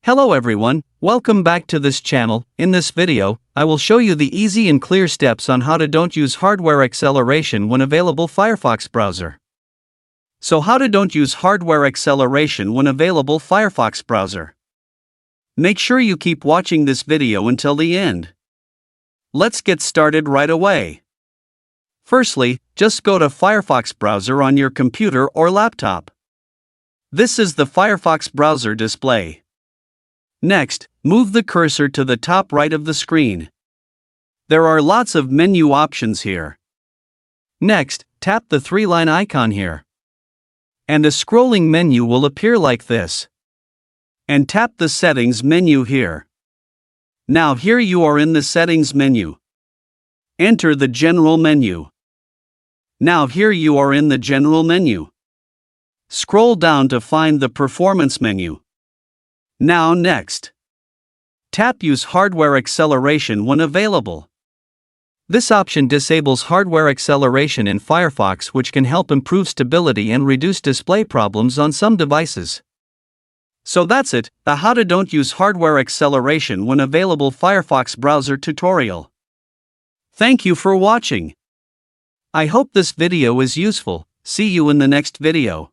Hello everyone, welcome back to this channel. In this video, I will show you the easy and clear steps on how to don't use hardware acceleration when available Firefox browser. So how to don't use hardware acceleration when available Firefox browser. Make sure you keep watching this video until the end. Let's get started right away. Firstly, just go to Firefox browser on your computer or laptop. This is the Firefox browser display. Next, move the cursor to the top right of the screen. There are lots of menu options here. Next, tap the three-line icon here. And a scrolling menu will appear like this. And tap the settings menu here. Now here you are in the settings menu. Enter the general menu. Now here you are in the general menu. Scroll down to find the performance menu. Now next. Tap Use Hardware Acceleration when available. This option disables hardware acceleration in Firefox, which can help improve stability and reduce display problems on some devices. So that's it, the How to Don't Use Hardware Acceleration when available Firefox browser tutorial. Thank you for watching. I hope this video is useful. See you in the next video.